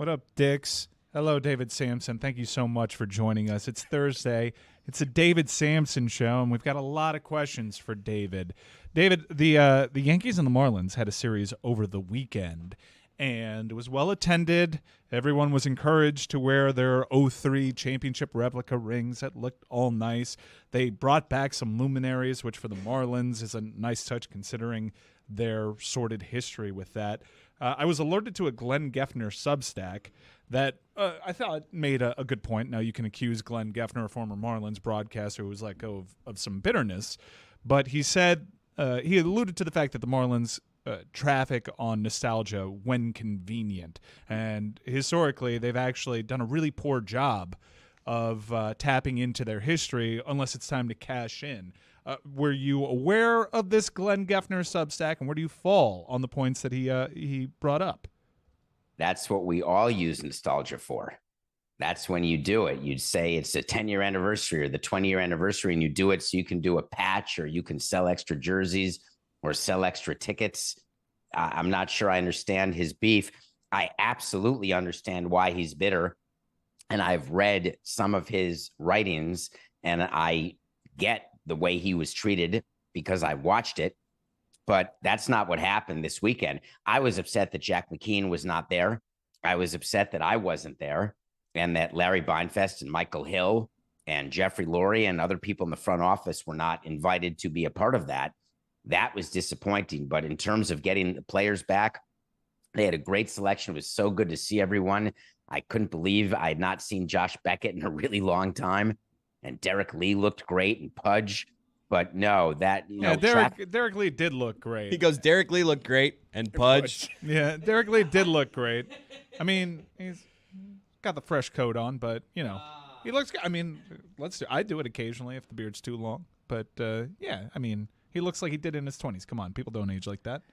What up, Dix? Hello, David Sampson. Thank you so much for joining us. It's Thursday. It's a David Sampson show, and we've got a lot of questions for David. David, the Yankees and the Marlins had a series over the weekend, and it was well attended. Everyone was encouraged to wear their 03 championship replica rings that looked all nice. They brought back some luminaries, which for the Marlins is a nice touch considering their sordid history with that. I was alerted to a Glenn Geffner Substack that I thought made a good point. Now, you can accuse Glenn Geffner, a former Marlins broadcaster who was let go of some bitterness, but he said he alluded to the fact that the Marlins traffic on nostalgia when convenient. And historically, they've actually done a really poor job of tapping into their history unless it's time to cash in. Were you aware of this Glenn Geffner Substack, and where do you fall on the points that he brought up? That's what we all use nostalgia for. That's when you do it. You'd say it's the 10-year anniversary or the 20-year anniversary, and you do it so you can do a patch or you can sell extra jerseys or sell extra tickets. I'm not sure I understand his beef. I absolutely understand why he's bitter, and I've read some of his writings, and I get the way he was treated because I watched it, but that's not what happened this weekend. I was upset that Jack McKeon was not there. I was upset that I wasn't there and that Larry Beinfest and Michael Hill and Jeffrey Lurie and other people in the front office were not invited to be a part of that. That was disappointing. But in terms of getting the players back, they had a great selection. It was so good to see everyone. I couldn't believe I had not seen Josh Beckett in a really long time. And Derek Lee looked great, and Pudge. But no, that, Derek Lee did look great. He goes, Derek Lee looked great, and Pudge. Yeah, Derek Lee did look great. I mean, he's got the fresh coat on, but, he looks good. I mean, I do it occasionally if the beard's too long. But, yeah, I mean, he looks like he did in his 20s. Come on, people don't age like that.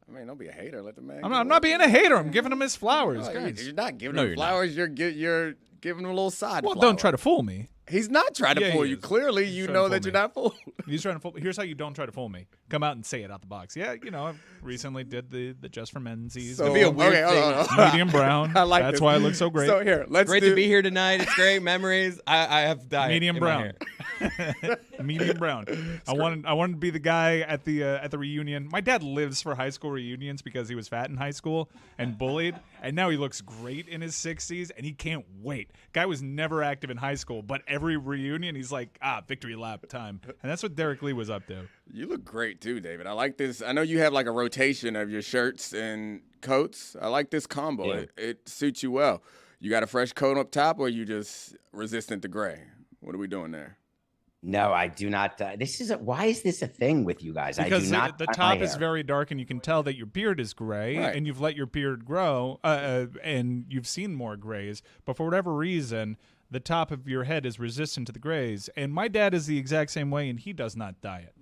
I mean, don't be a hater. Let the man. I'm not being a hater. I'm giving him his flowers. No, guys. you're not giving him flowers. You're giving him a little side. Well, flower. don't try to fool me. He's not trying to fool you. Clearly, you know that you're not fooled. He's trying to fool. Here's how you don't try to fool me. Come out and say it out the box. Yeah, I recently did the Just for Menzies. So, it'd be a weird thing. Medium brown. I like That's this. why I look so great. So here, great to be here tonight. It's great memories. I have diet. Medium in brown. My hair. Medium brown. I wanted to be the guy at the reunion. My dad lives for high school reunions because he was fat in high school and bullied, and now he looks great in his 60s, and he can't wait. Guy was never active in high school, but every reunion he's like, victory lap time, and that's what Derek Lee was up to. You look great too, David. I like this. I know you have like a rotation of your shirts and coats. I like this combo. Yeah. It suits you well. You got a fresh coat up top, or you just resistant to gray? What are we doing there? No, I do not. Why is this a thing with you guys? Because I do not. The top is very dark, and you can tell that your beard is gray, right. and you've let your beard grow, and you've seen more grays. But for whatever reason, the top of your head is resistant to the grays. And my dad is the exact same way, and he does not dye it.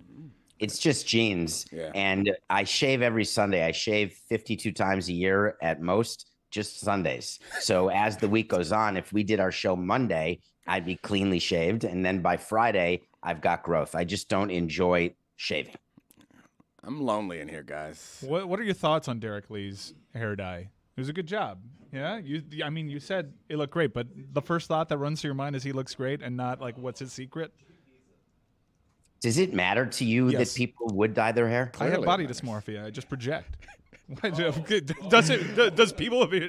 It's just genes. Yeah. And I shave every Sunday. I shave 52 times a year at most, just Sundays. So as the week goes on, if we did our show Monday, I'd be cleanly shaved. And then by Friday, I've got growth. I just don't enjoy shaving. I'm lonely in here, guys. What are your thoughts on Derek Lee's hair dye? It was a good job. Yeah, you said it looked great, but the first thought that runs through your mind is he looks great and not like what's his secret? Does it matter to you Yes. that people would dye their hair? I have Clearly body it matters. dysmorphia. I just project. Does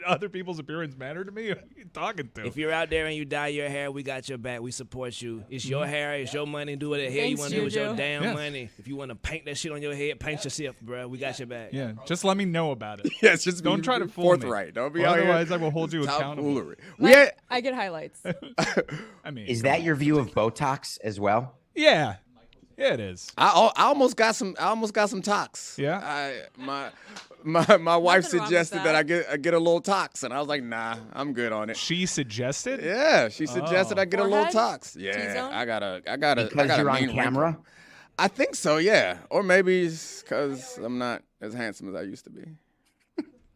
other people's appearance matter to me? Who are you talking to? If you're out there and you dye your hair, we got your back. We support you. It's your hair. It's your money. Do what the hell you Thanks, want to do with your Juju. damn Yes. money. If you want to paint that shit on your head, paint yourself, bro. We got your back. Yeah, just let me know about it. Yes, just Don't be try to fool forthright. me. Don't be out here. Otherwise, I will hold you Top accountable. foolery. I get highlights. I mean, Is that your view of Botox as well? Yeah, it is. I almost got some tox. Yeah? My wife Nothing wrong with suggested that that. I get a little tox, and I was like, nah, I'm good on it. She suggested. Yeah, she suggested I get a little Forehead? tox. Yeah, T-zone? I got a Because you're on mean camera? wrinkle. I think so, yeah. Or maybe it's because I'm not as handsome as I used to be.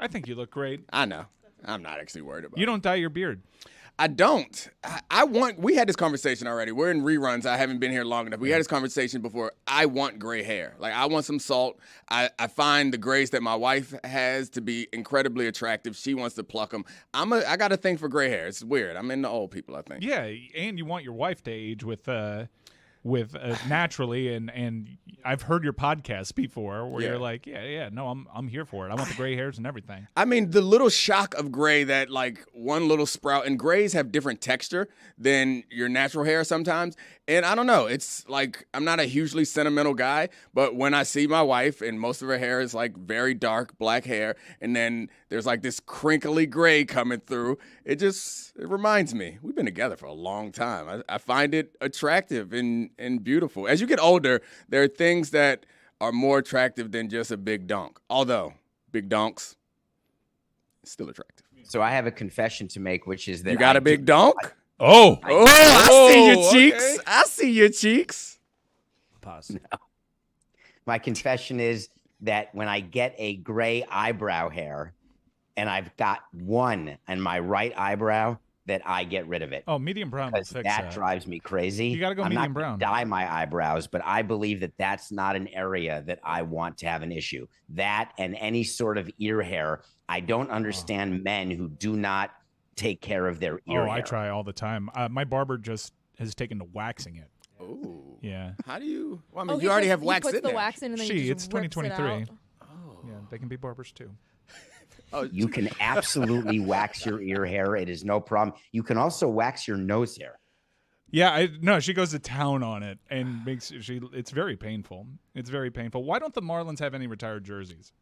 I think you look great. I know. I'm not actually worried about You it. don't dye your beard. I don't. We had this conversation already. We're in reruns. I haven't been here long enough. We had this conversation before. I want gray hair. Like, I want some salt. I find the grays that my wife has to be incredibly attractive. She wants to pluck them. I got a thing for gray hair. It's weird. I'm into old people, I think. Yeah, and you want your wife to age with naturally, and I've heard your podcast before where you're like, no, I'm here for it. I want the gray hairs and everything. I mean, the little shock of gray, that like one little sprout, and grays have different texture than your natural hair sometimes. And I don't know, it's like, I'm not a hugely sentimental guy, but when I see my wife and most of her hair is like very dark black hair, and then there's like this crinkly gray coming through, it reminds me, we've been together for a long time. I find it attractive and beautiful. As you get older, there are things that are more attractive than just a big donk. Although big donks, still attractive. So I have a confession to make, which is that You got a big donk? Oh, I see your okay. cheeks. I see your cheeks. Pause. No. My confession is that when I get a gray eyebrow hair and I've got one on my right eyebrow, that I get rid of it. Oh, medium brown will Because fix that drives me crazy. You gotta go I'm medium not brown. gonna dye my eyebrows, but I believe that that's not an area that I want to have an issue. That and any sort of ear hair. I don't understand men who do not take care of their ear hair. I try all the time. My barber just has taken to waxing it. Oh. Yeah. How do you? Well, I mean, you already have wax he puts in the there. wax in and then he It's just rips it 2023. out. Yeah, they can be barbers too. You can absolutely wax your ear hair. It is no problem. You can also wax your nose hair. Yeah, no, she goes to town on it and it's very painful. It's very painful. Why don't the Marlins have any retired jerseys?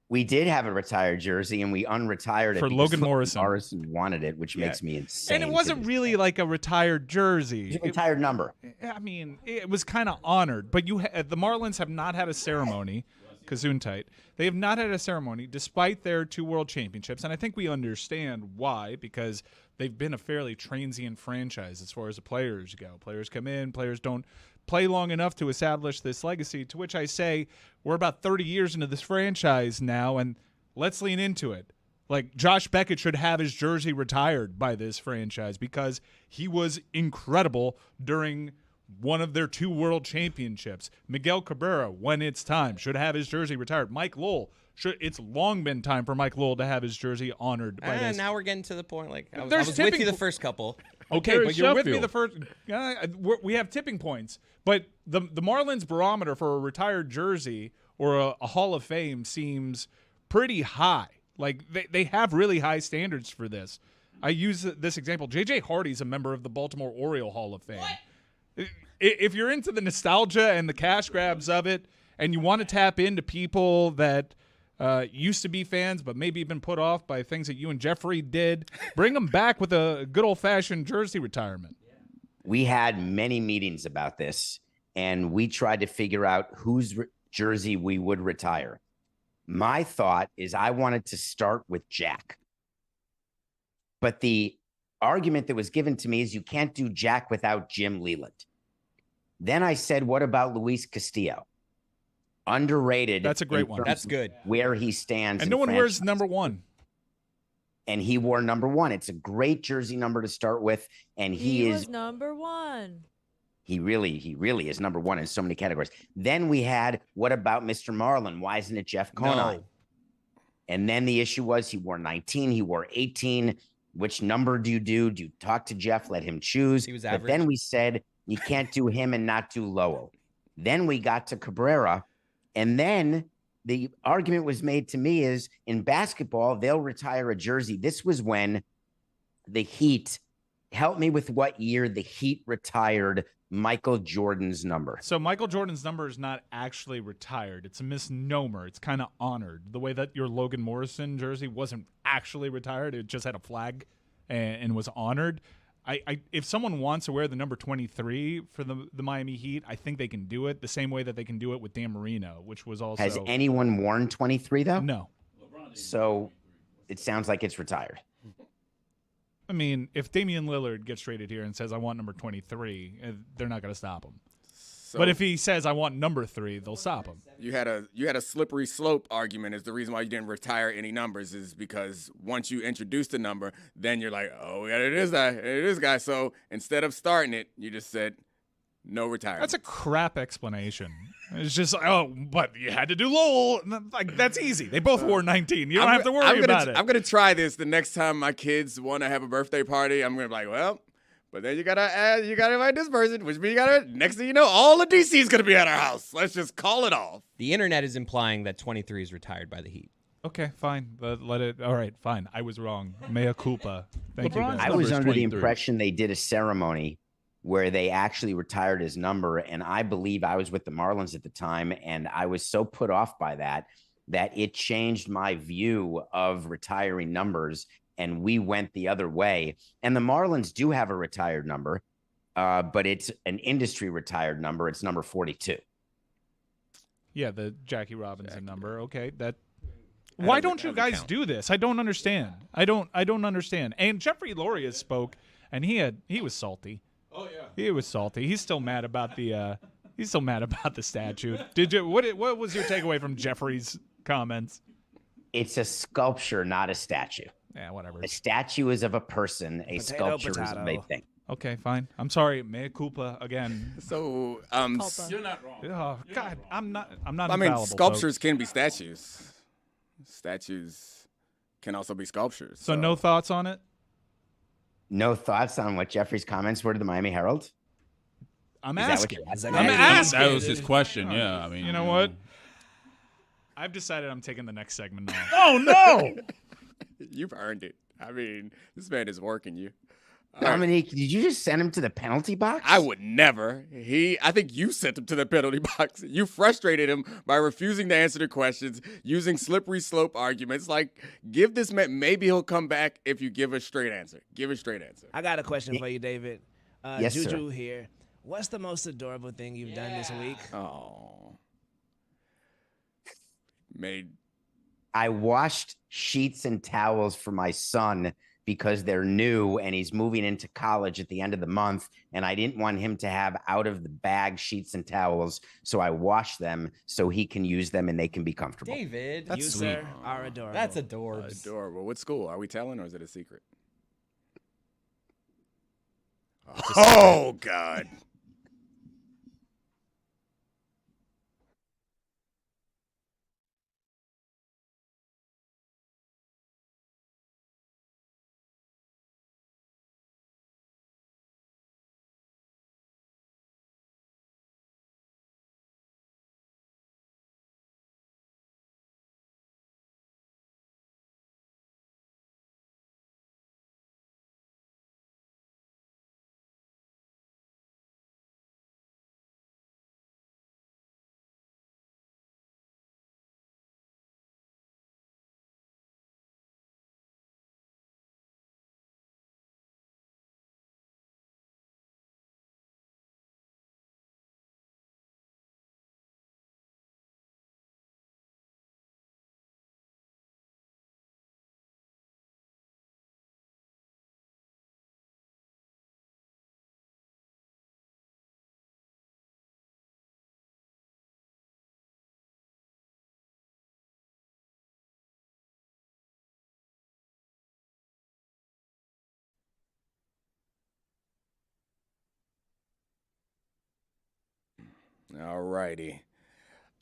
We did have a retired jersey, and we unretired it For because Logan Morrison. Morrison wanted it, which makes me insane. And it wasn't really like a retired jersey. It's a retired number. I mean, it was kind of honored, but the Marlins have not had a ceremony. Gesundheit. They have not had a ceremony despite their 2 world championships, and I think we understand why, because they've been a fairly transient franchise as far as the players go. Players come in, players don't play long enough to establish this legacy, to which I say we're about 30 years into this franchise now, and let's lean into it. Like, Josh Beckett should have his jersey retired by this franchise because he was incredible during one of their 2 world championships. Miguel Cabrera, when it's time, should have his jersey retired. Mike Lowell, it's long been time for Mike Lowell to have his jersey honored by this. Now we're getting to the point. Like, I There's was with tipping you the first couple. Okay, Terry but you're with me Sheffield. the first. We have tipping points, but the Marlins barometer for a retired jersey or a Hall of Fame seems pretty high. Like, they have really high standards for this. I use this example. J.J. Hardy's a member of the Baltimore Oriole Hall of Fame. If you're into the nostalgia and the cash grabs of it, and you want to tap into people that used to be fans but maybe been put off by things that you and Jeffrey did, bring them back with a good old-fashioned jersey retirement. We had many meetings about this, and we tried to figure out whose jersey we would retire. My thought is I wanted to start with Jack. But the argument that was given to me is you can't do Jack without Jim Leland. Then I said, what about Luis Castillo? Underrated. That's a great one. That's good. Where he stands. And in no one wears franchise. number 1. And he wore number 1. It's a great jersey number to start with. And He is was number 1. He really is number 1 in so many categories. Then we had, what about Mr. Marlin? Why isn't it Jeff Conine? No. And then the issue was he wore 19, he wore 18. Which number do you do? Do you talk to Jeff, let him choose? He was But average. then we said you can't do him and not do Lowell. Then we got to Cabrera. And then the argument was made to me is in basketball, they'll retire a jersey. This was when the Heat, help me with what year the Heat retired Michael Jordan's number. So Michael Jordan's number is not actually retired. It's a misnomer. It's kind of honored. The way that your Logan Morrison jersey wasn't actually retired. It just had a flag and was honored. If someone wants to wear the number 23 for the Miami Heat, I think they can do it the same way that they can do it with Dan Marino, which was also... Has anyone worn 23 though? No. So it sounds like it's retired. I mean, if Damian Lillard gets traded here and says, I want number 23, they're not going to stop him. So But if he says I want number 3, they'll stop him. you had a slippery slope argument is the reason why you didn't retire any numbers is because once you introduce the number, then you're like, oh yeah, it is that guy. So instead of starting it, you just said no retirement. That's a crap explanation. It's just but you had to do Lowell. Like that's easy. They both wore 19. You don't have to worry about it. I'm gonna try this the next time my kids want to have a birthday party. I'm gonna be like, well, but then you gotta invite this person, which means next thing you know, all of DC is gonna be at our house. Let's just call it off. The internet is implying that 23 is retired by the Heat. Okay, fine. But let it. All right, fine. I was wrong. Mea culpa. Thank you. LeBron's guys. I was number's under the 23. impression they did a ceremony where they actually retired his number. And I believe I was with the Marlins at the time. And I was so put off by that it changed my view of retiring numbers. And we went the other way. And the Marlins do have a retired number, but it's an industry retired number. It's number 42. Yeah, the Jackie Robinson number. Okay, that. Why don't you guys do this? I don't understand. I don't understand. And Jeffrey Loria spoke, and he was salty. Oh yeah, he was salty. He's still mad about the statue. Did you? What was your takeaway from Jeffrey's comments? It's a sculpture, not a statue. Yeah, whatever. A statue is of a person. A sculpture is of a thing. Okay, fine. I'm sorry. Mea culpa again. So Culpa. You're not wrong. Oh God, I'm not. I I mean, sculptures can be statues. Statues can also be sculptures. So no thoughts on it. No thoughts on what Jeffrey's comments were to the Miami Herald? I'm Is that what asking. you're asking? I'm asking. That was his question. Yeah, I mean, You know what? I've decided I'm taking the next segment off. Oh no! You've earned it. I mean, this man is working you. Dominique, did you just send him to the penalty box? I would never. I think you sent him to the penalty box. You frustrated him by refusing to answer the questions, using slippery slope arguments. Like, give this man, maybe he'll come back if you give a straight answer. Give a straight answer. I got a question for you, David. Yes, Juju sir. here. What's the most adorable thing you've done this week? Oh. I washed sheets and towels for my son because they're new and he's moving into college at the end of the month. And I didn't want him to have out of the bag sheets and towels. So I washed them so he can use them and they can be comfortable. David, You, sir, are adorable. that's adorable. Adorable. What school? Are we telling or is it a secret? Oh, God. All righty.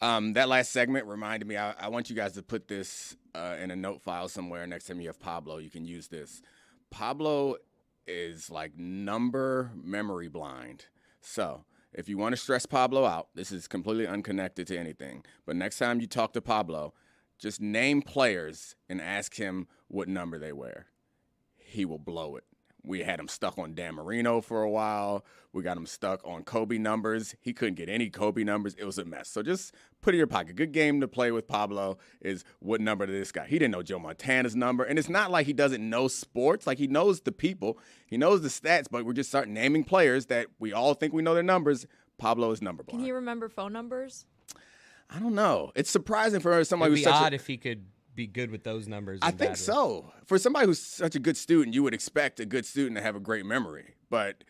That last segment reminded me, I want you guys to put this in a note file somewhere. Next time you have Pablo, you can use this. Pablo is like number memory blind. So if you want to stress Pablo out, this is completely unconnected to anything. But next time you talk to Pablo, just name players and ask him what number they wear. He will blow it. We had him stuck on Dan Marino for a while. We got him stuck on Kobe numbers. He couldn't get any Kobe numbers. It was a mess. So just put it in your pocket. Good game to play with Pablo is what number to this guy. He didn't know Joe Montana's number. And it's not like he doesn't know sports. Like he knows the people. He knows the stats, but we're just starting naming players that we all think we know their numbers. Pablo is number blind. Can he remember phone numbers? I don't know. It's surprising for somebody It'd who's be such odd if he could be good with those numbers. I and think bad with- so. For somebody who's such a good student, you would expect a good student to have a great memory. But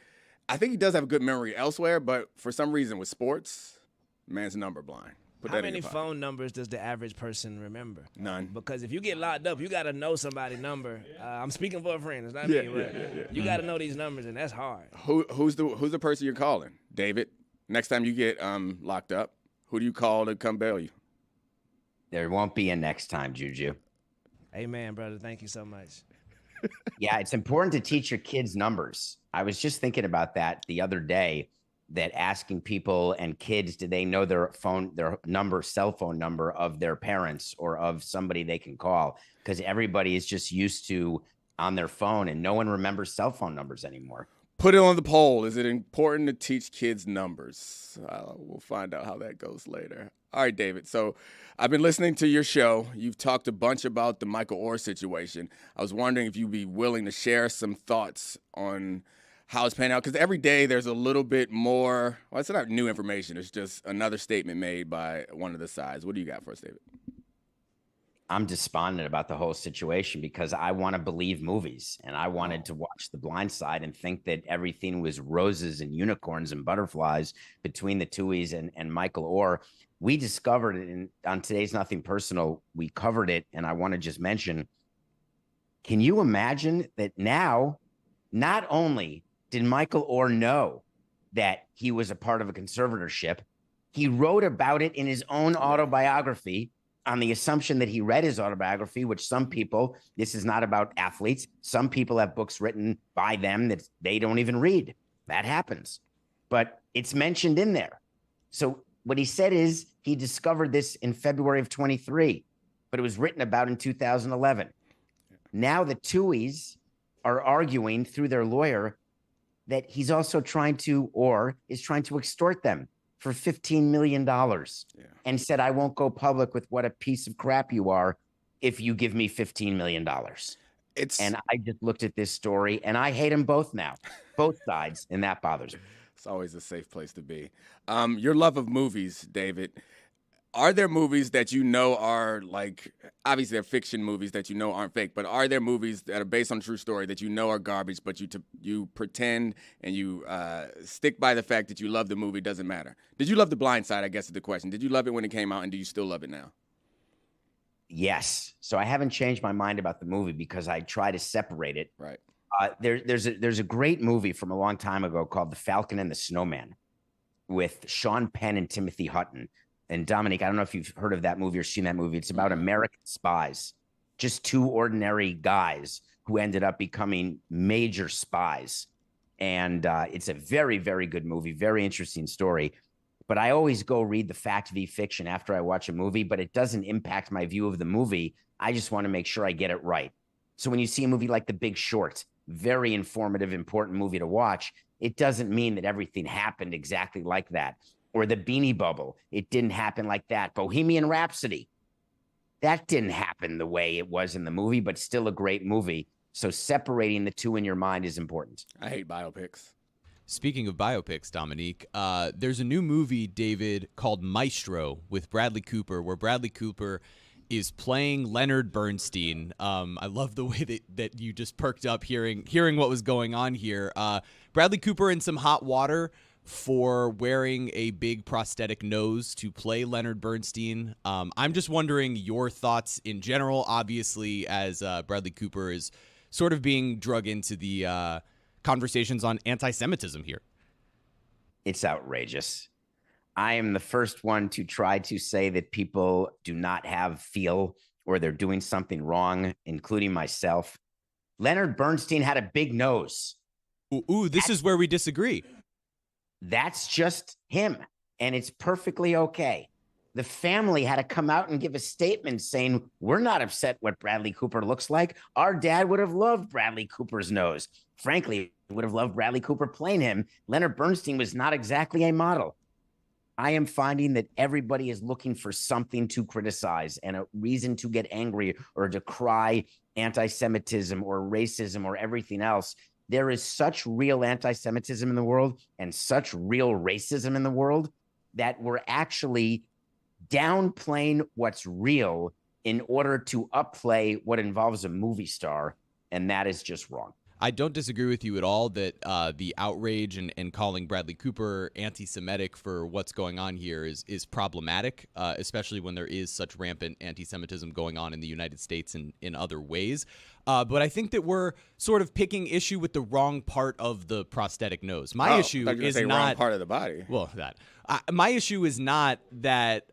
I think he does have a good memory elsewhere, but for some reason with sports, man's number blind. Put How that in many your pocket. phone numbers does the average person remember? None. Because if you get locked up, you got to know somebody's number. I'm speaking for a friend. It's not me. But you got to know these numbers, and that's hard. Who's the person you're calling? David. Next time you get locked up, who do you call to come bail you? There won't be a next time, Juju. Amen, brother. Thank you so much. Yeah, it's important to teach your kids numbers. I was just thinking about that the other day, that asking people and kids, do they know their cell phone number of their parents or of somebody they can call? Because everybody is just used to on their phone, and no one remembers cell phone numbers anymore. Put it on the poll. Is it important to teach kids numbers? We'll find out how that goes later. All right, David. So I've been listening to your show. You've talked a bunch about the Michael Orr situation. I was wondering if you'd be willing to share some thoughts on how it's playing out. Because every day there's a little bit more. Well, it's not new information. It's just another statement made by one of the sides. What do you got for us, David? I'm despondent about the whole situation because I want to believe movies, and I wanted to watch The Blind Side and think that everything was roses and unicorns and butterflies between the Tuohys and Michael Orr. We discovered it on today's Nothing Personal. We covered it, and I want to just mention, can you imagine that now, not only did Michael Orr know that he was a part of a conservatorship, he wrote about it in his own autobiography, on the assumption that he read his autobiography, which some people, this is not about athletes, some people have books written by them that they don't even read. That happens. But it's mentioned in there. So what he said is he discovered this in February of 23, but it was written about in 2011. Now the Tuohys are arguing through their lawyer that he's also trying to extort them for $15 million and said, I won't go public with what a piece of crap you are if you give me $15 million. And I just looked at this story and I hate them both now, both sides, and that bothers me. It's always a safe place to be. Your love of movies, David. Are there movies that you know are like, obviously they're fiction movies that you know aren't fake, but are there movies that are based on a true story that you know are garbage, but you pretend and you stick by the fact that you love the movie, doesn't matter? Did you love The Blind Side, I guess is the question. Did you love it when it came out, and do you still love it now? Yes. So I haven't changed my mind about the movie because I try to separate it. Right. There's a great movie from a long time ago called The Falcon and the Snowman with Sean Penn and Timothy Hutton. And Dominique, I don't know if you've heard of that movie or seen that movie. It's about American spies, just two ordinary guys who ended up becoming major spies. And it's a very, very good movie, very interesting story. But I always go read the fact v fiction after I watch a movie, but it doesn't impact my view of the movie. I just want to make sure I get it right. So when you see a movie like The Big Short, very informative, important movie to watch, it doesn't mean that everything happened exactly like that. Or The Beanie Bubble, it didn't happen like that. Bohemian Rhapsody, that didn't happen the way it was in the movie, but still a great movie. So separating the two in your mind is important. I hate biopics. Speaking of biopics, Dominique, there's a new movie, David, called Maestro with Bradley Cooper, where Bradley Cooper is playing Leonard Bernstein. I love the way that you just perked up hearing what was going on here. Bradley Cooper in some hot water for wearing a big prosthetic nose to play Leonard Bernstein. I'm just wondering your thoughts in general, obviously, as Bradley Cooper is sort of being drug into the conversations on anti-Semitism here. It's outrageous. I am the first one to try to say that people do not have feel or they're doing something wrong, including myself. Leonard Bernstein had a big nose. Ooh, this is where we disagree. That's just him, and it's perfectly okay. The family had to come out and give a statement saying, we're not upset what Bradley Cooper looks like. Our dad would have loved Bradley Cooper's nose. Frankly, would have loved Bradley Cooper playing him. Leonard Bernstein was not exactly a model. I am finding that everybody is looking for something to criticize and a reason to get angry or to cry anti-Semitism or racism or everything else. There is such real anti-Semitism in the world and such real racism in the world that we're actually downplaying what's real in order to upplay what involves a movie star, and that is just wrong. I don't disagree with you at all that the outrage and calling Bradley Cooper anti-Semitic for what's going on here is problematic, especially when there is such rampant anti-Semitism going on in the United States and in other ways. But I think that we're sort of picking issue with the wrong part of the prosthetic nose. My issue is not wrong part of the body. Well, my issue is not that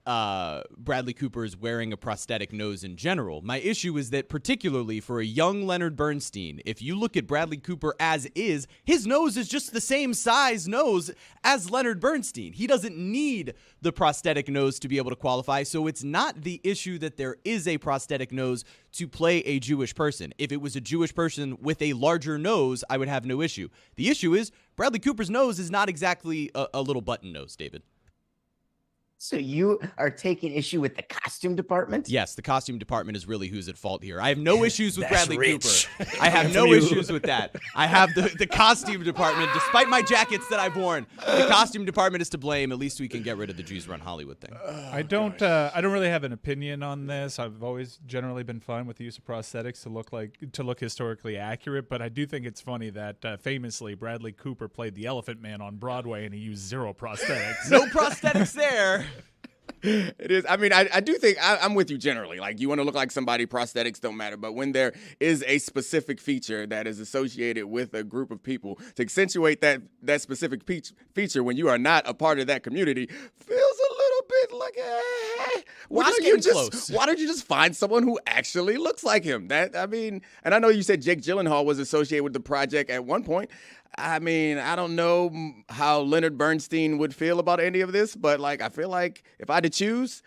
Bradley Cooper is wearing a prosthetic nose in general. My issue is that particularly for a young Leonard Bernstein, if you look at Bradley Cooper as is, his nose is just the same size nose as Leonard Bernstein. He doesn't need the prosthetic nose to be able to qualify, so it's not the issue that there is a prosthetic nose to play a Jewish person. If it was a Jewish person with a larger nose, I would have no issue. The issue is Bradley Cooper's nose is not exactly a little button nose, David. So you are taking issue with the costume department? Yes, the costume department is really who's at fault here. I have no issues with That's Bradley rich. Cooper. I have no issues with that. I have the costume department, despite my jackets that I've worn. The costume department is to blame. At least we can get rid of the Jews Run Hollywood thing. I don't really have an opinion on this. I've always generally been fine with the use of prosthetics to look historically accurate, but I do think it's funny that famously Bradley Cooper played the Elephant Man on Broadway and he used zero prosthetics. No prosthetics there. It is. I mean, I do think I'm with you generally. Like, you want to look like somebody, prosthetics don't matter. But when there is a specific feature that is associated with a group of people, to accentuate that specific feature when you are not a part of that community feels a little bit like, why don't you just find someone who actually looks like him? And I know you said Jake Gyllenhaal was associated with the project at one point. I mean, I don't know how Leonard Bernstein would feel about any of this, but like, I feel like if I had to choose,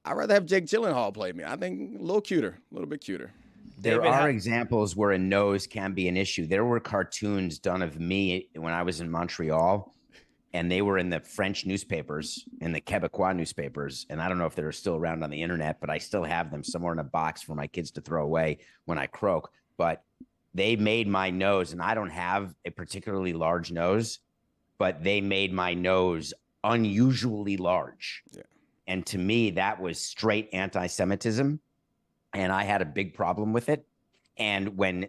I'd rather have Jake Gyllenhaal play me. I think a little bit cuter. There are examples where a nose can be an issue. There were cartoons done of me when I was in Montreal, and they were in the French newspapers, in the Quebecois newspapers. And I don't know if they're still around on the internet, but I still have them somewhere in a box for my kids to throw away when I croak. But they made my nose, and I don't have a particularly large nose, but they made my nose unusually large. Yeah. And to me, that was straight anti-Semitism, and I had a big problem with it. And when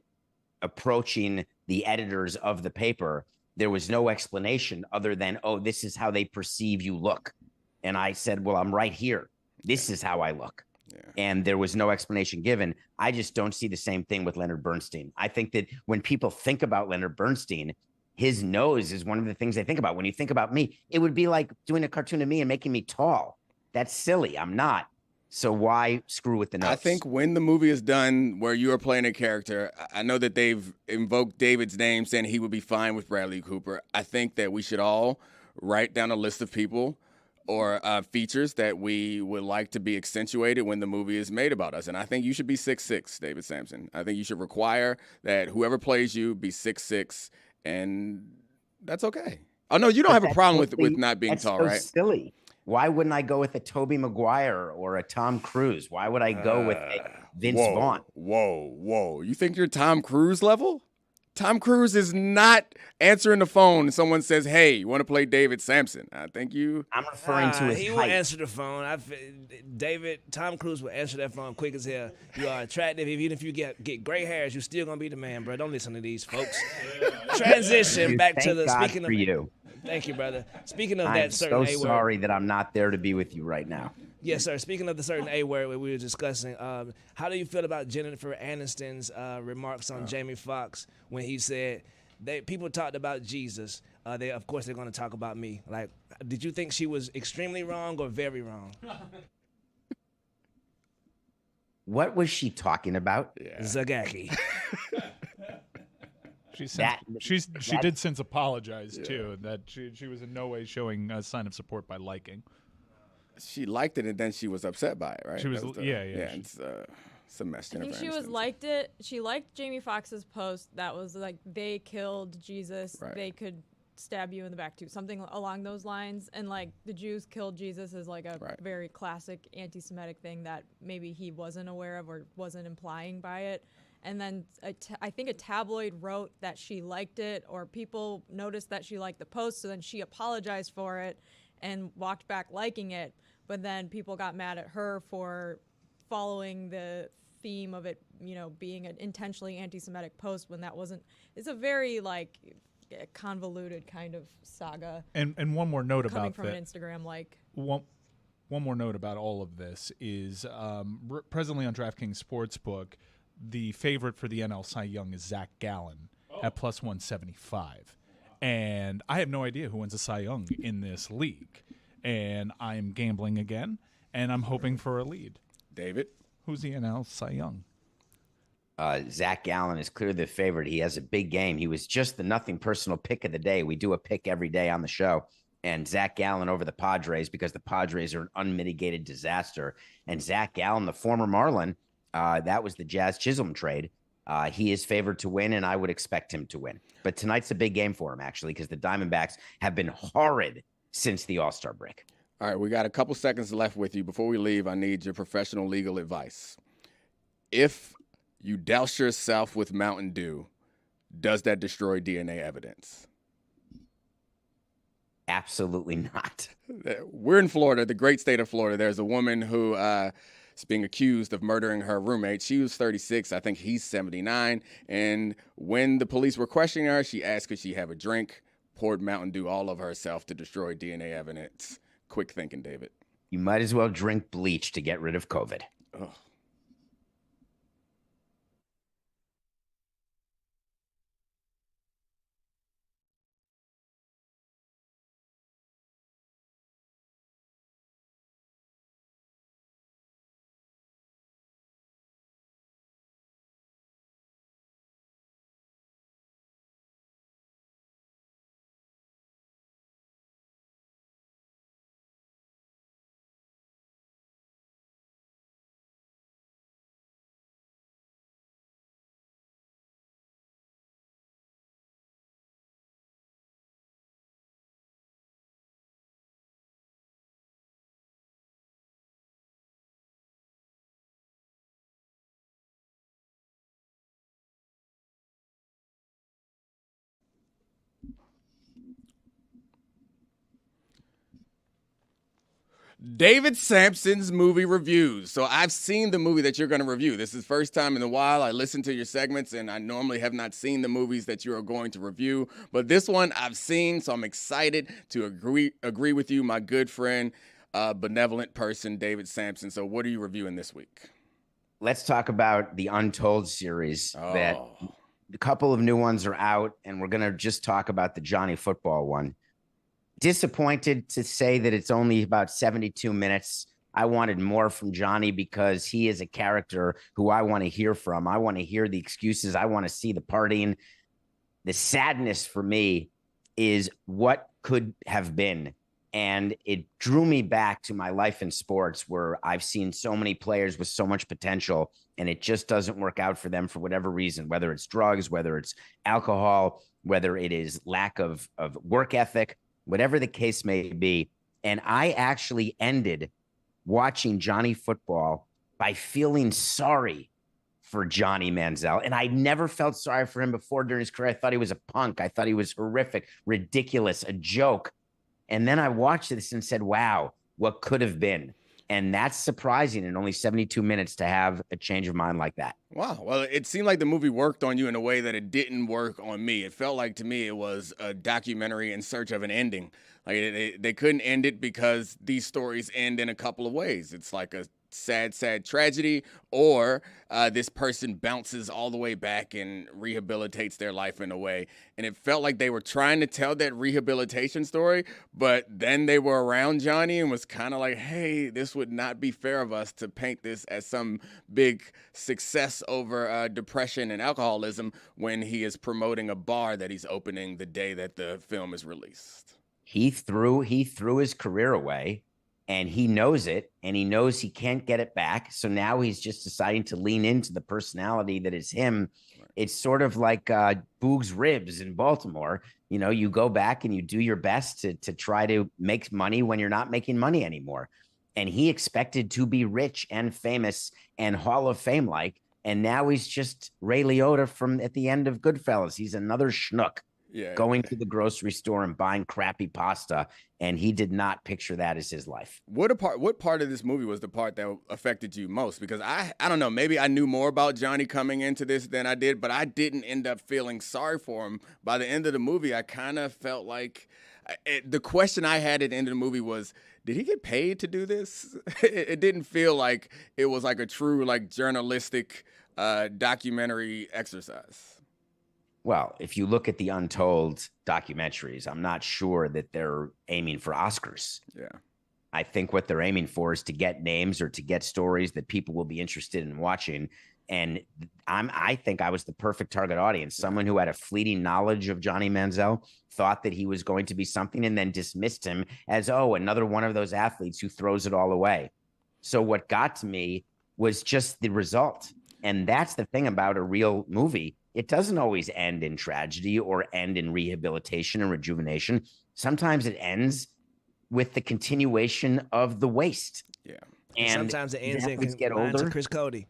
approaching the editors of the paper, there was no explanation other than, oh, this is how they perceive you look. And I said, well, I'm right here. This is how I look. Yeah. And there was no explanation given. I just don't see the same thing with Leonard Bernstein. I think that when people think about Leonard Bernstein, his nose is one of the things they think about. When you think about me, it would be like doing a cartoon of me and making me tall. That's silly. I'm not. So why screw with the nose? I think when the movie is done where you are playing a character, I know that they've invoked David's name saying he would be fine with Bradley Cooper. I think that we should all write down a list of people or features that we would like to be accentuated when the movie is made about us. And I think you should be 6'6", David Sampson. I think you should require that whoever plays you be 6'6", and that's okay. Oh, no, you don't have a problem with not being tall, right? That's so silly. Why wouldn't I go with a Tobey Maguire or a Tom Cruise? Why would I go with a Vince Vaughn? Whoa. You think you're Tom Cruise level? Tom Cruise is not answering the phone and someone says, hey, you want to play David Sampson? I think you... I'm referring to his he height. will answer the phone. Tom Cruise will answer that phone quick as hell. You are attractive. Even if you get gray hairs, you're still going to be the man, bro. Don't listen to these folks. Transition back to the... God speaking for of you. Thank you, brother. Speaking of I'm that certain so A-word. sorry that I'm not there to be with you right now. Yes, sir. Speaking of the certain A-word we were discussing, how do you feel about Jennifer Aniston's remarks on Jamie Foxx when he said people talked about Jesus? Of course they're going to talk about me. Like, did you think she was extremely wrong or very wrong? What was she talking about? Yeah. Zagaki. She did since apologize too. That she was in no way showing a sign of support by liking. She liked it and then she was upset by it, right? She was It's some mess. I think she liked it. She liked Jamie Foxx's post that was like, they killed Jesus. Right. They could stab you in the back too, something along those lines. And like, the Jews killed Jesus is like a very classic anti-Semitic thing that maybe he wasn't aware of or wasn't implying by it. And then I think a tabloid wrote that she liked it, or people noticed that she liked the post, so then she apologized for it and walked back liking it. But then people got mad at her for following the theme of it, being an intentionally anti-Semitic post when that wasn't. It's a very convoluted kind of saga. And one more note coming about from that. an Instagram One more note about all of this is presently on DraftKings Sportsbook, the favorite for the NL Cy Young is Zach Gallen at plus 175. And I have no idea who wins a Cy Young in this league. And I'm gambling again, and I'm hoping for a lead. David? Who's the NL Cy Young? Zach Gallen is clearly the favorite. He has a big game. He was just the nothing personal pick of the day. We do a pick every day on the show. And Zach Gallen over the Padres because the Padres are an unmitigated disaster. And Zach Gallen, the former Marlin, that was the Jazz Chisholm trade. He is favored to win, and I would expect him to win. But tonight's a big game for him, actually, because the Diamondbacks have been horrid since the All-Star break. All right, we got a couple seconds left with you. Before we leave, I need your professional legal advice. If you douse yourself with Mountain Dew, does that destroy DNA evidence? Absolutely not. We're in Florida, the great state of Florida. There's a woman who is being accused of murdering her roommate. She was 36. I think he's 79. And when the police were questioning her, she asked could she have a drink, poured Mountain Dew all over herself to destroy DNA evidence. Quick thinking, David. You might as well drink bleach to get rid of COVID. Ugh. David Sampson's movie reviews. So I've seen the movie that you're going to review. This is the first time in a while I listen to your segments, and I normally have not seen the movies that you are going to review. But this one I've seen, so I'm excited to agree with you, my good friend, benevolent person, David Sampson. So what are you reviewing this week? Let's talk about the Untold series. That a couple of new ones are out, and we're going to just talk about the Johnny Football one. Disappointed to say that it's only about 72 minutes. I wanted more from Johnny because he is a character who I want to hear from. I want to hear the excuses. I want to see the partying. The sadness for me is what could have been. And it drew me back to my life in sports where I've seen so many players with so much potential and it just doesn't work out for them for whatever reason, whether it's drugs, whether it's alcohol, whether it is lack of work ethic, whatever the case may be. And I actually ended watching Johnny Football by feeling sorry for Johnny Manziel. And I never felt sorry for him before during his career. I thought he was a punk. I thought he was horrific, ridiculous, a joke. And then I watched this and said, wow, what could have been? And that's surprising in only 72 minutes to have a change of mind like that. Wow. Well, it seemed like the movie worked on you in a way that it didn't work on me. It felt like to me it was a documentary in search of an ending. Like they couldn't end it because these stories end in a couple of ways. It's like a sad, sad tragedy, or this person bounces all the way back and rehabilitates their life in a way. And it felt like they were trying to tell that rehabilitation story, but then they were around Johnny and was kind of like, hey, this would not be fair of us to paint this as some big success over depression and alcoholism when he is promoting a bar that he's opening the day that the film is released. He threw his career away. And he knows it, and he knows he can't get it back. So now he's just deciding to lean into the personality that is him. Right. It's sort of like Boog's Ribs in Baltimore. You know, you go back and you do your best to try to make money when you're not making money anymore. And he expected to be rich and famous and Hall of Fame-like. And now he's just Ray Liotta from at the end of Goodfellas. He's another schnook. going to the grocery store and buying crappy pasta, and he did not picture that as his life. What part of this movie was the part that affected you most? Because I don't know, maybe I knew more about Johnny coming into this than I did, but I didn't end up feeling sorry for him. By the end of the movie, I kind of felt like the question I had at the end of the movie was, did he get paid to do this? It didn't feel like it was like a true like journalistic documentary exercise. Well, if you look at the Untold documentaries, I'm not sure that they're aiming for Oscars. Yeah. I think what they're aiming for is to get names or to get stories that people will be interested in watching. And I think I was the perfect target audience. Someone who had a fleeting knowledge of Johnny Manziel, thought that he was going to be something, and then dismissed him as, oh, another one of those athletes who throws it all away. So what got to me was just the result. And that's the thing about a real movie. It doesn't always end in tragedy or end in rehabilitation and rejuvenation. Sometimes it ends with the continuation of the waste. Yeah. And sometimes it ends in lying to Chris Cody.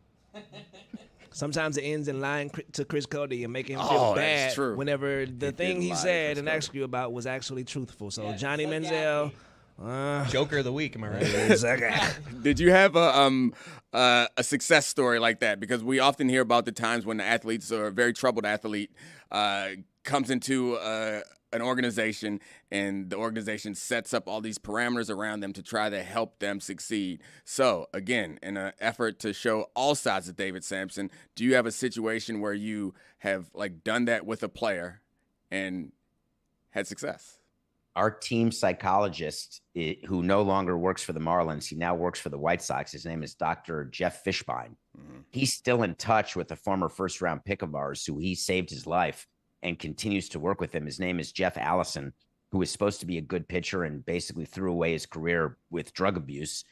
Sometimes it ends in lying to Chris Cody and making him feel bad whenever the thing he said and asked you about was actually truthful. So Johnny Manziel, Joker of the week, am I right? Exactly. Did you have a success story like that? Because we often hear about the times when the athletes or a very troubled athlete comes into an organization and the organization sets up all these parameters around them to try to help them succeed. So again, in an effort to show all sides of David Samson, do you have a situation where you have like done that with a player and had success? Our team psychologist, who no longer works for the Marlins, he now works for the White Sox. His name is Dr. Jeff Fishbein. Mm-hmm. He's still in touch with a former first-round pick of ours who he saved his life and continues to work with him. His name is Jeff Allison, who was supposed to be a good pitcher and basically threw away his career with drug abuse.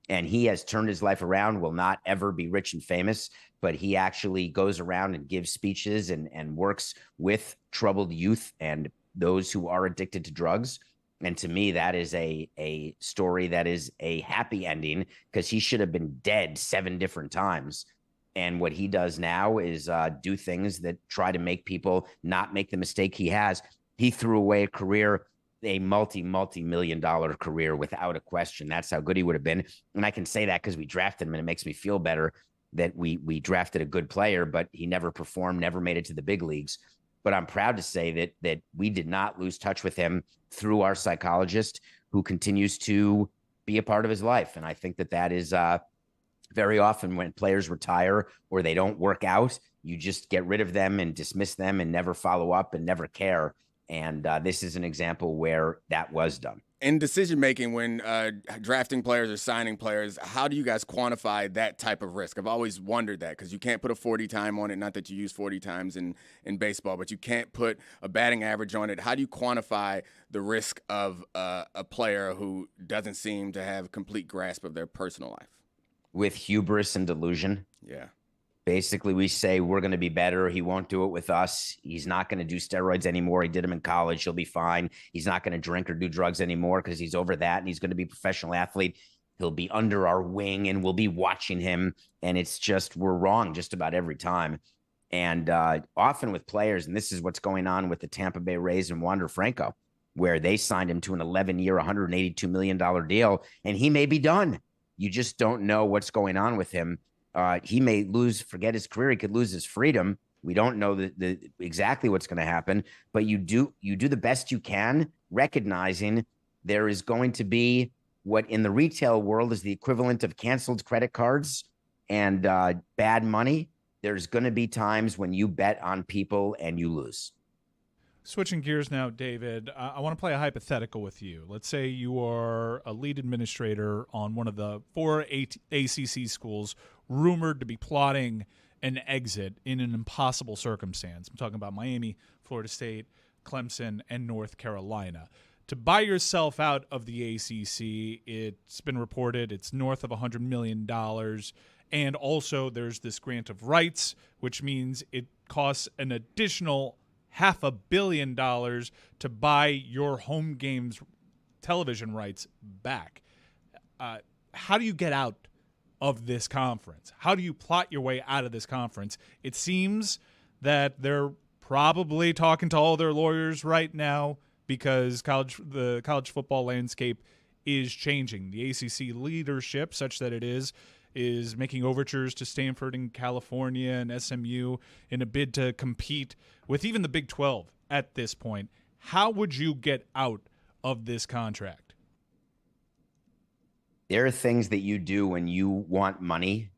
And he has turned his life around, will not ever be rich and famous, but he actually goes around and gives speeches and works with troubled youth and those who are addicted to drugs. And to me, that is a story that is a happy ending, because he should have been dead 7 different times. And what he does now is do things that try to make people not make the mistake he has. He threw away a career, a multi-million-dollar career, without a question. That's how good he would have been. And I can say that because we drafted him, and it makes me feel better that we drafted a good player, but he never performed, never made it to the big leagues. But I'm proud to say that we did not lose touch with him through our psychologist, who continues to be a part of his life. And I think that is very often when players retire or they don't work out, you just get rid of them and dismiss them and never follow up and never care. And this is an example where that was done. In decision-making, when drafting players or signing players, how do you guys quantify that type of risk? I've always wondered that, because you can't put a 40 time on it. Not that you use 40 times in baseball, but you can't put a batting average on it. How do you quantify the risk of a player who doesn't seem to have complete grasp of their personal life? With hubris and delusion. Yeah. Basically, we say we're going to be better. He won't do it with us. He's not going to do steroids anymore. He did them in college. He'll be fine. He's not going to drink or do drugs anymore because he's over that, and he's going to be a professional athlete. He'll be under our wing, and we'll be watching him. And it's just, we're wrong just about every time. And often with players, and this is what's going on with the Tampa Bay Rays and Wander Franco, where they signed him to an 11-year, $182 million deal, and he may be done. You just don't know what's going on with him. He may forget his career. He could lose his freedom. We don't know exactly what's going to happen, but you do the best you can, recognizing there is going to be what in the retail world is the equivalent of canceled credit cards and bad money. There's going to be times when you bet on people and you lose. Switching gears now, David, I want to play a hypothetical with you. Let's say you are a lead administrator on one of the 4 ACC schools rumored to be plotting an exit in an impossible circumstance. I'm talking about Miami, Florida State, Clemson, and North Carolina. To buy yourself out of the ACC, it's been reported it's north of $100 million. And also there's this grant of rights, which means it costs an additional $500 million to buy your home games television rights back. How do you get out of this conference? How do you plot your way out of this conference? It seems that they're probably talking to all their lawyers right now because the college football landscape is changing. The ACC leadership, such that it is making overtures to Stanford and California and SMU in a bid to compete with even the Big 12 at this point. How would you get out of this contract? There are things that you do when you want money,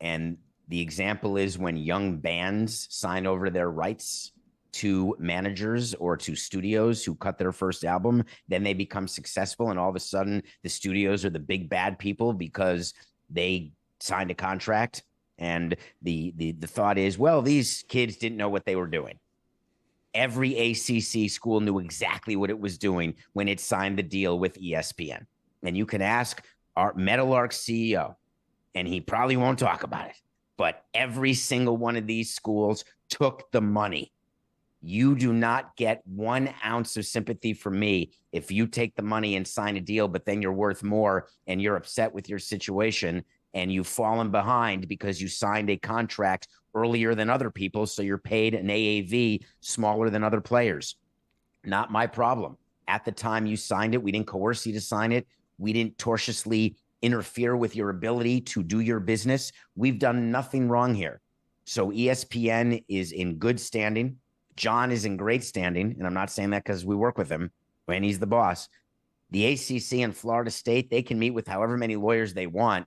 and the example is when young bands sign over their rights to managers or to studios who cut their first album, then they become successful, and all of a sudden the studios are the big bad people because they signed a contract. And the thought is, well, these kids didn't know what they were doing. Every ACC school knew exactly what it was doing when it signed the deal with ESPN. And you can ask our Meadowlark CEO, and he probably won't talk about it, but every single one of these schools took the money. You do not get 1 ounce of sympathy from me if you take the money and sign a deal, but then you're worth more and you're upset with your situation and you've fallen behind because you signed a contract earlier than other people, so you're paid an AAV smaller than other players. Not my problem. At the time you signed it, we didn't coerce you to sign it. We didn't tortiously interfere with your ability to do your business. We've done nothing wrong here. So ESPN is in good standing. John is in great standing, and I'm not saying that because we work with him, and he's the boss. The ACC and Florida State, they can meet with however many lawyers they want.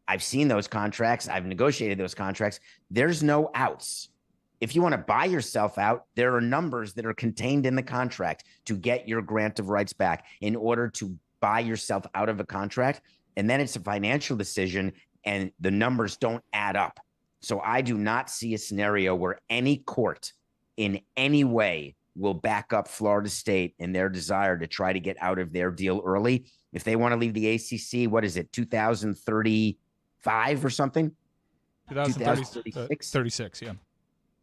I've seen those contracts. I've negotiated those contracts. There's no outs. If you want to buy yourself out, there are numbers that are contained in the contract to get your grant of rights back in order to buy yourself out of a contract. And then it's a financial decision, and the numbers don't add up. So I do not see a scenario where any court in any way will back up Florida State in their desire to try to get out of their deal early. If they want to leave the ACC, what is it, 2035 or something? 2036? 36, yeah.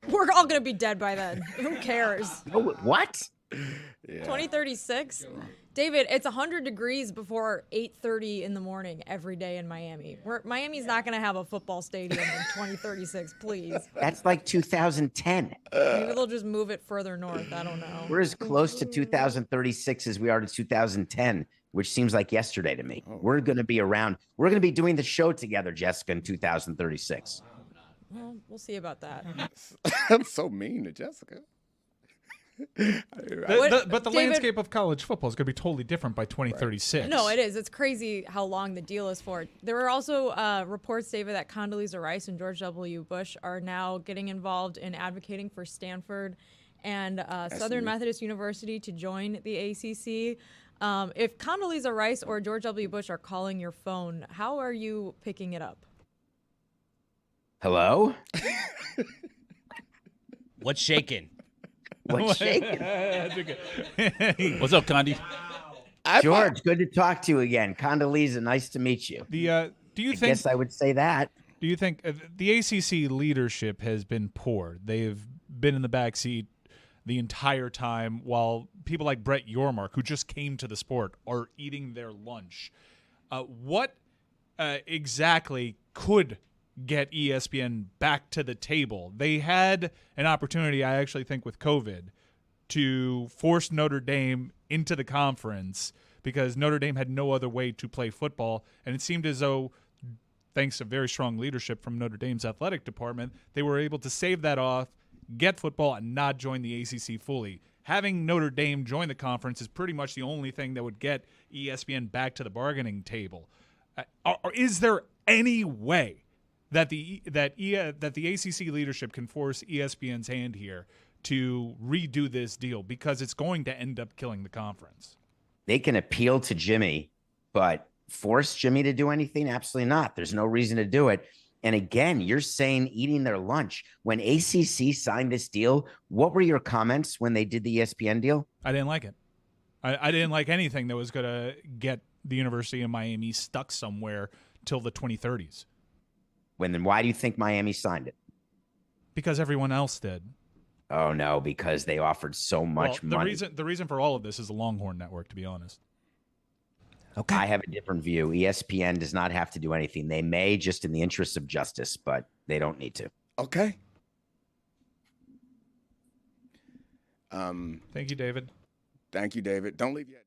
We're all going to be dead by then. Who cares? What? 2036? David, it's 100 degrees before 8:30 in the morning every day in Miami. Miami's not going to have a football stadium in 2036, please. That's like 2010. Maybe they'll just move it further north. I don't know. We're as close to 2036 as we are to 2010, which seems like yesterday to me. We're going to be around. We're going to be doing the show together, Jessica, in 2036. Well, we'll see about that. That's so mean to Jessica. But the David, landscape of college football is going to be totally different by 2036. No, it is. It's crazy how long the deal is for. There were also reports, David, that Condoleezza Rice and George W. Bush are now getting involved in advocating for Stanford and Southern Methodist University to join the ACC. If Condoleezza Rice or George W. Bush are calling your phone, how are you picking it up? Hello? What's shaking? What's shaking? What's up, Condi? George, good to talk to you again. Condoleezza, nice to meet you. Do you think? Guess I would say that. Do you think the ACC leadership has been poor? They've been in the backseat the entire time while people like Brett Yormark, who just came to the sport, are eating their lunch. What exactly could get ESPN back to the table? They had an opportunity, I actually think, with COVID to force Notre Dame into the conference because Notre Dame had no other way to play football, and it seemed as though, thanks to very strong leadership from Notre Dame's athletic department, they were able to save that off, get football, and not join the ACC fully. Having Notre Dame join the conference is pretty much the only thing that would get ESPN back to the bargaining table. Is there any way that the ACC leadership can force ESPN's hand here to redo this deal, because it's going to end up killing the conference? They can appeal to Jimmy, but force Jimmy to do anything? Absolutely not. There's no reason to do it. And again, you're saying eating their lunch. When ACC signed this deal, what were your comments when they did the ESPN deal? I didn't like it. I didn't like anything that was going to get the University of Miami stuck somewhere till the 2030s. Then why do you think Miami signed it? Because everyone else did. Oh, no, because they offered so much money. The reason for all of this is the Longhorn Network, to be honest. Okay. I have a different view. ESPN does not have to do anything. They may, just in the interest of justice, but they don't need to. Okay. Thank you, David. Thank you, David. Don't leave yet.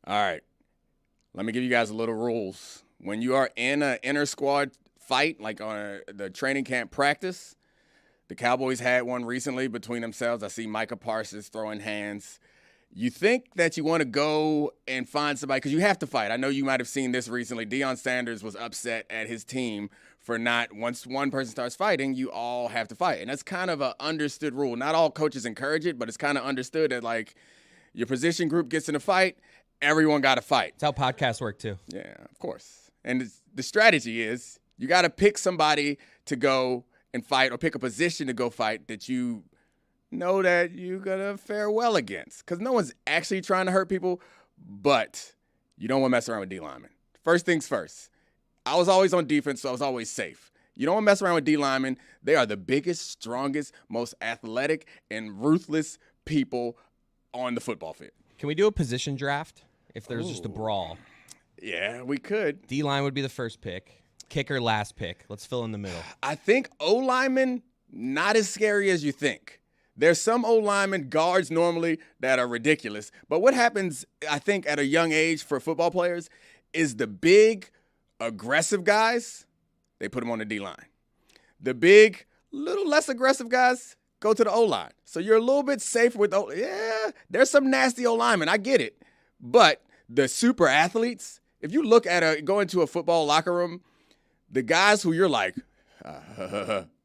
All right. Let me give you guys a little rules. When you are in an inter-squad fight, like on the training camp practice, the Cowboys had one recently between themselves. I see Micah Parsons throwing hands. you think that you want to go and find somebody because you have to fight. I know you might have seen this recently. Deion Sanders was upset at his team for not, once one person starts fighting, you all have to fight. And that's kind of an understood rule. Not all coaches encourage it, but it's kind of understood that, like, your position group gets in a fight, everyone got to fight. That's how podcasts work, too. Yeah, of course. And the strategy is you got to pick somebody to go and fight or pick a position to go fight that you know that you're going to fare well against. Because no one's actually trying to hurt people, but you don't want to mess around with D linemen. First things first. I was always on defense, so I was always safe. You don't want to mess around with D linemen. They are the biggest, strongest, most athletic, and ruthless people on the football field. Can we do a position draft if there's just a brawl? Yeah, we could. D-line would be the first pick. Kicker, last pick. Let's fill in the middle. I think O-linemen, not as scary as you think. There's some O-linemen, guards normally, that are ridiculous. But what happens, I think, at a young age for football players is the big, aggressive guys, they put them on the D-line. The big, little less aggressive guys go to the O-line. So you're a little bit safer with O. Yeah, there's some nasty O-linemen. I get it. But the super athletes, if you look at go into a football locker room, the guys who you're like,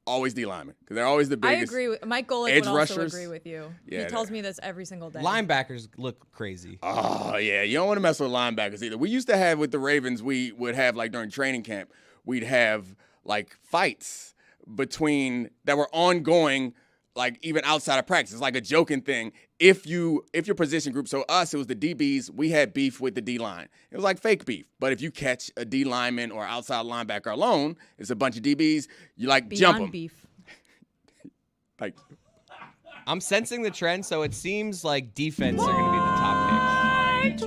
always D linemen, because they're always the biggest. I agree with Mike Golick would also agree with you. Yeah, he tells me this every single day. Linebackers look crazy. Oh, yeah. You don't want to mess with linebackers either. We used to have with the Ravens, we would have, like, during training camp, we'd have, like, fights between that were ongoing, like, even outside of practice. It's like a joking thing. If your position group, so us, it was the DBs, we had beef with the D-line. It was like fake beef. But if you catch a D lineman or outside linebacker alone, it's a bunch of DBs, you, like, jump them. Beef. Like, I'm sensing the trend, so it seems like defense are going to be the top picks.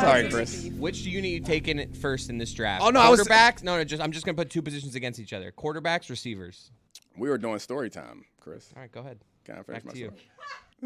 sorry, Chris. Which unit you taking first in this draft? Oh, no, quarterbacks? I'm just going to put two positions against each other. Quarterbacks, receivers. We were doing story time, Chris. All right, go ahead. Can I finish Back my to you.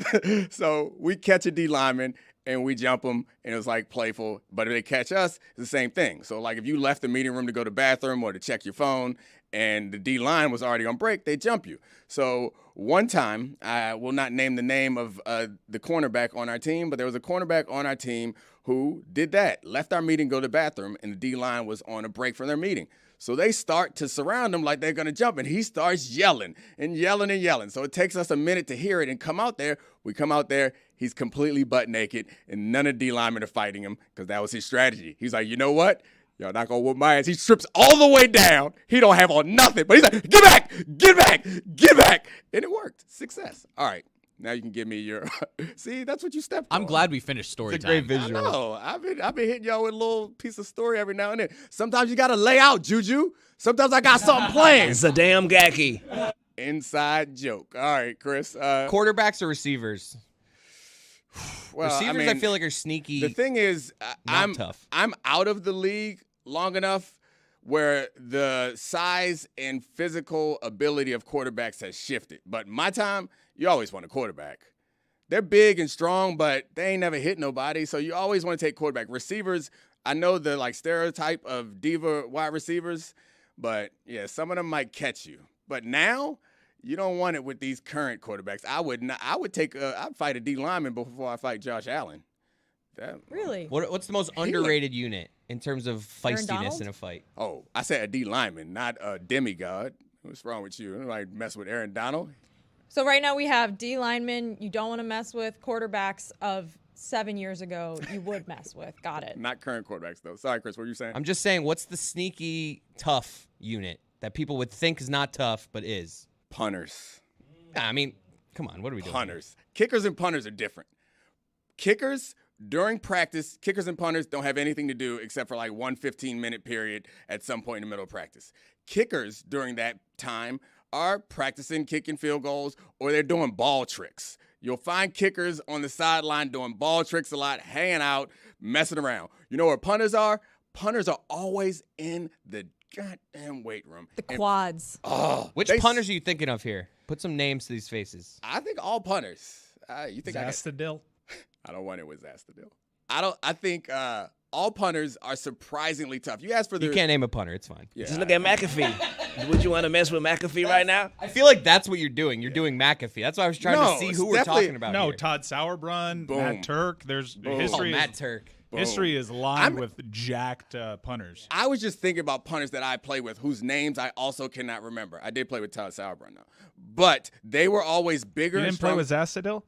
story? So we catch a D lineman and we jump them, and it was like playful. But if they catch us, it's the same thing. So, like, if you left the meeting room to go to the bathroom or to check your phone and the D line was already on break, they jump you. So one time, I will not name the name of the cornerback on our team, but there was a cornerback on our team who did that, left our meeting, go to the bathroom, and the D line was on a break from their meeting. So they start to surround him like they're going to jump, and he starts yelling and yelling and yelling. So it takes us a minute to hear it and come out there. We come out there, he's completely butt naked, and none of the D linemen are fighting him because that was his strategy. He's like, you know what? Y'all not going to whoop my ass. He strips all the way down. He don't have on nothing, but he's like, get back, get back, get back. And it worked. Success. All right. Now you can give me your – see, that's what you stepped on. I'm glad we finished story It's a time. great visual. I know. I've been hitting y'all with a little piece of story every now and then. Sometimes you got to lay out, Juju. Sometimes I got something planned. It's a damn gacky. Inside joke. All right, Chris. Quarterbacks or receivers? Well, Receivers, I feel like, are sneaky. The thing is, I'm tough. I'm out of the league long enough where the size and physical ability of quarterbacks has shifted. But my time, you always want a quarterback. They're big and strong, but they ain't never hit nobody, so you always want to take quarterback. Receivers, I know the, like, stereotype of diva wide receivers, but, yeah, some of them might catch you. But now, you don't want it with these current quarterbacks. I'd fight a D lineman before I fight Josh Allen. Really? What's the most underrated unit in terms of Aaron feistiness Donald? in a fight? Oh, I said a D lineman, not a demigod. What's wrong with you? Like, mess with Aaron Donald? So right now we have D linemen you don't want to mess with, quarterbacks of 7 years ago you would mess with. Got it. Not current quarterbacks, though. Sorry, Chris, what were you saying? I'm just saying, what's the sneaky tough unit that people would think is not tough but is? Punters. I mean, come on, what are we doing? Punters. Kickers and punters are different. Kickers, during practice, kickers and punters don't have anything to do except for like 1 15-minute period at some point in the middle of practice. Kickers, during that time, are practicing kicking field goals or they're doing ball tricks. You'll find kickers on the sideline doing ball tricks a lot, hanging out, messing around. You know where punters are? Punters are always in the goddamn weight room. The quads. Which punters are you thinking of here? Put some names to these faces. I think all punters. You think Zastadil. I don't want it with Zastadil. I think all punters are surprisingly tough. You ask for You can't name a punter. It's fine. Yeah. Just look at McAfee. Would you want to mess with McAfee right now? I feel like that's what you're doing. You're doing McAfee. That's why I was trying to see who we're talking about. No, here. Todd Sauerbrunn, Matt Turk. There's history. Matt Turk. History is lined with jacked punters. I was just thinking about punters that I play with whose names I also cannot remember. I did play with Todd Sauerbrunn, though. But they were always bigger. You didn't play with Zassadil?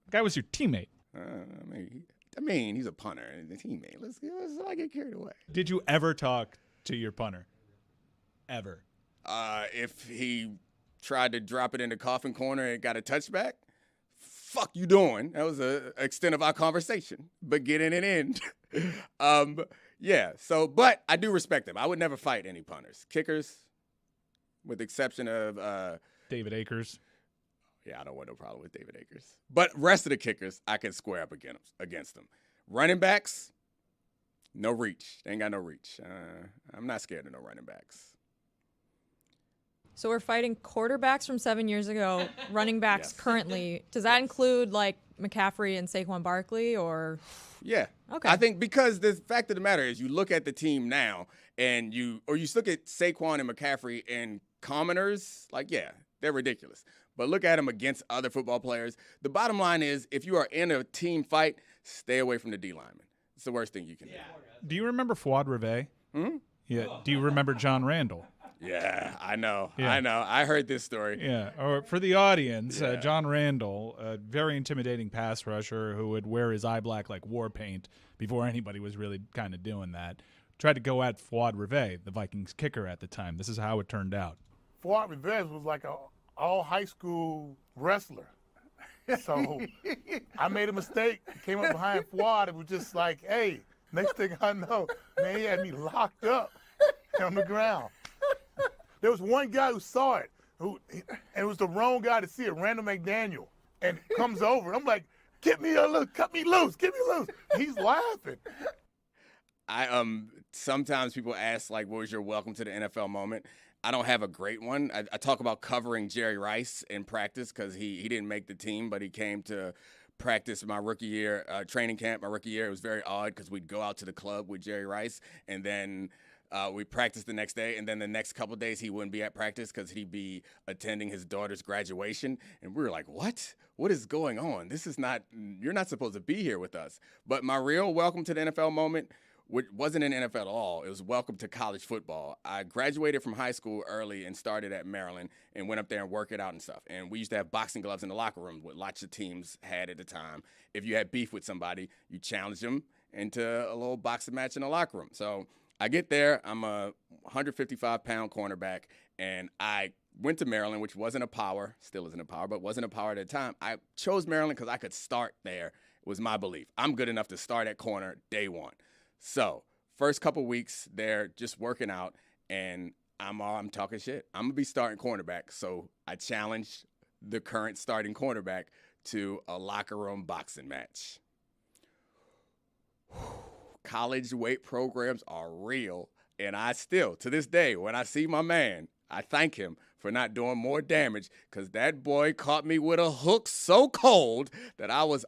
The guy was your teammate. I mean, he's a punter and a teammate. Let's not get carried away. Did you ever talk to your punter? Ever? If he tried to drop it in the coffin corner and got a touchback, fuck you doing? That was the extent of our conversation, beginning and end. Yeah, so, but I do respect them. I would never fight any punters. Kickers, with the exception of David Akers. Yeah, I don't want no problem with David Akers. But rest of the kickers, I can square up against them. Running backs, no reach. They ain't got no reach. I'm not scared of no running backs. So we're fighting quarterbacks from 7 years ago, running backs currently. Does that include like McCaffrey and Saquon Barkley or? Yeah. Okay. I think because the fact of the matter is you look at the team now and you look at Saquon and McCaffrey and commoners, like, yeah, they're ridiculous. But look at them against other football players. The bottom line is if you are in a team fight, stay away from the D lineman. It's the worst thing you can do. Do you remember Fuad Reve? Yeah. Do you remember John Randall? Yeah, I know. Yeah. I know. I heard this story. Yeah. Or for the audience, John Randall, a very intimidating pass rusher who would wear his eye black like war paint before anybody was really kind of doing that, tried to go at Fuad Reve, the Vikings kicker at the time. This is how it turned out. Fuad Reve was like a all high school wrestler. So I made a mistake, came up behind Fuad. It was just like, hey, next thing I know, man, he had me locked up on the ground. There was one guy who saw it, and it was the wrong guy to see it, Randall McDaniel, and comes over. I'm like, get me loose, cut me loose, get me loose. He's laughing. Sometimes people ask, like, what was your welcome to the NFL moment? I don't have a great one. I talk about covering Jerry Rice in practice because he didn't make the team, but he came to practice my rookie year, training camp my rookie year. It was very odd because we'd go out to the club with Jerry Rice, and then we'd practice the next day, and then the next couple of days he wouldn't be at practice because he'd be attending his daughter's graduation. And we were like, what? What is going on? This is not – you're not supposed to be here with us. But my real welcome to the NFL moment – which wasn't in NFL at all. It was welcome to college football. I graduated from high school early and started at Maryland and went up there and worked it out and stuff. And we used to have boxing gloves in the locker room, what lots of teams had at the time. If you had beef with somebody, you challenged them into a little boxing match in the locker room. So I get there. I'm a 155-pound cornerback, and I went to Maryland, which wasn't a power, still isn't a power, but wasn't a power at the time. I chose Maryland because I could start there, was my belief. I'm good enough to start at corner day one. So first couple weeks, they're just working out, and I'm talking shit. I'm going to be starting cornerback. So I challenged the current starting cornerback to a locker room boxing match. College weight programs are real, and I still, to this day, when I see my man, I thank him for not doing more damage because that boy caught me with a hook so cold that I was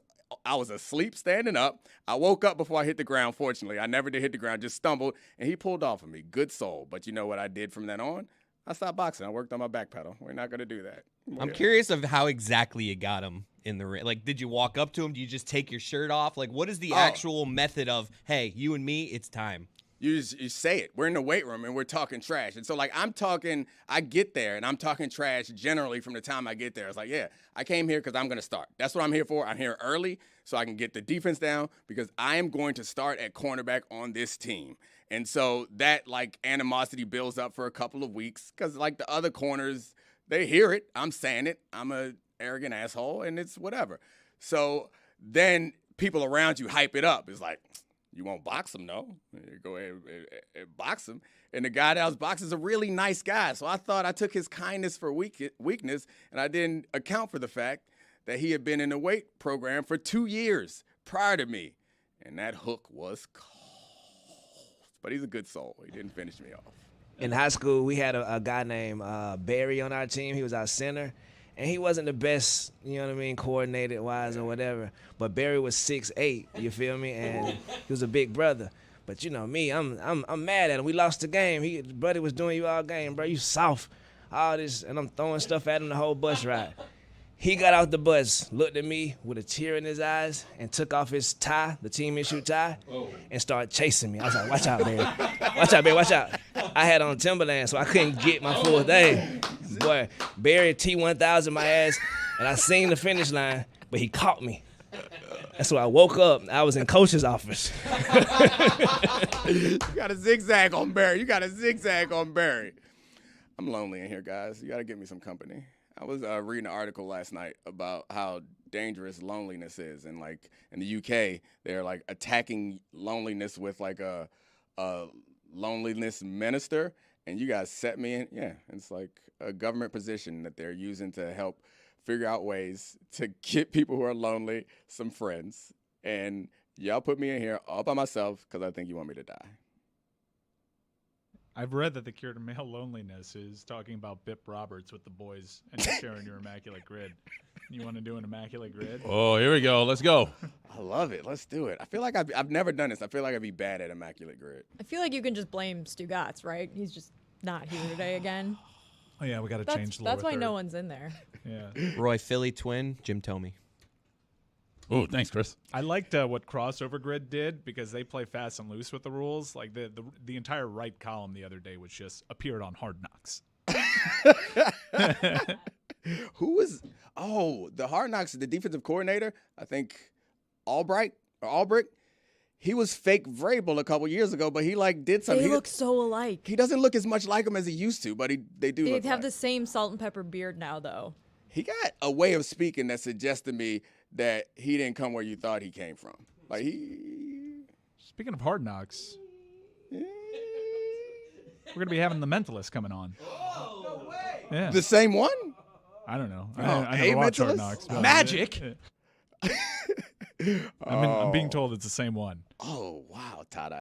asleep standing up. I woke up before I hit the ground, fortunately. I never did hit the ground, just stumbled, and he pulled off of me. Good soul. But you know what I did from then on? I stopped boxing. I worked on my back pedal. We're not going to do that. I'm curious of how exactly you got him in the ring. Like, did you walk up to him? Do you just take your shirt off? Like, what is the actual method of, hey, you and me, it's time? You say it. We're in the weight room, and we're talking trash. And so, like, I get there, and I'm talking trash generally from the time I get there. It's like, yeah, I came here because I'm going to start. That's what I'm here for. I'm here early so I can get the defense down because I am going to start at cornerback on this team. And so that, like, animosity builds up for a couple of weeks because, like, the other corners, they hear it. I'm saying it. I'm an arrogant asshole, and it's whatever. So then people around you hype it up. It's like, you won't box him, no? Go ahead and box him. And the guy that I was boxing is a really nice guy. So I thought I took his kindness for weakness, and I didn't account for the fact that he had been in the weight program for 2 years prior to me. And that hook was cold. But he's a good soul. He didn't finish me off. In high school, we had a guy named Barry on our team. He was our center. And he wasn't the best, you know what I mean, coordinated wise or whatever. But Barry was 6'8", you feel me? And he was a big brother. But you know me, I'm mad at him. We lost the game. Buddy was doing you all game, bro. You soft, all this, and I'm throwing stuff at him the whole bus ride. He got out the bus, looked at me with a tear in his eyes, and took off his tie, the team issue tie, and started chasing me. I was like, watch out, Barry. Watch out, Barry, watch out. I had on Timberland, so I couldn't get my full thing. Boy, Barry T1000 my ass, and I seen the finish line, but he caught me. And so I woke up, I was in coach's office. You got a zigzag on Barry. I'm lonely in here, guys. You got to give me some company. I was reading an article last night about how dangerous loneliness is, and like in the UK, they're like attacking loneliness with like a loneliness minister, and you guys set me in. Yeah, it's like a government position that they're using to help figure out ways to get people who are lonely some friends, and y'all put me in here all by myself because I think you want me to die. I've read that the cure to male loneliness is talking about Bip Roberts with the boys and sharing your immaculate grid. You want to do an immaculate grid? Oh, here we go. Let's go. I love it. Let's do it. I feel like I've never done this. I feel like I'd be bad at immaculate grid. I feel like you can just blame Stugotz, right? He's just not here today again. Oh, yeah, we got to change the lower That's why third. no one's in there. Yeah. Roy, Philly twin, Jim Tomey. Oh, thanks, Chris. I liked what Crossover Grid did because they play fast and loose with the rules. Like the entire right column the other day was just appeared on Hard Knocks. Who was the Hard Knocks, the defensive coordinator? I think Albright. He was fake Vrabel a couple years ago, but he like did something. They look so alike. He doesn't look as much like him as he used to, but they do. They look have alike. the same salt and pepper beard now, though. He got a way of speaking that suggests to me that he didn't come where you thought he came from. Like Speaking of Hard Knocks, we're gonna be having the Mentalist coming on. Oh, no way! Yeah. The same one? I don't know. Oh, I never watched Hard Mentalist? Knocks. but- Magic? I'm being told it's the same one. Oh wow, Tada.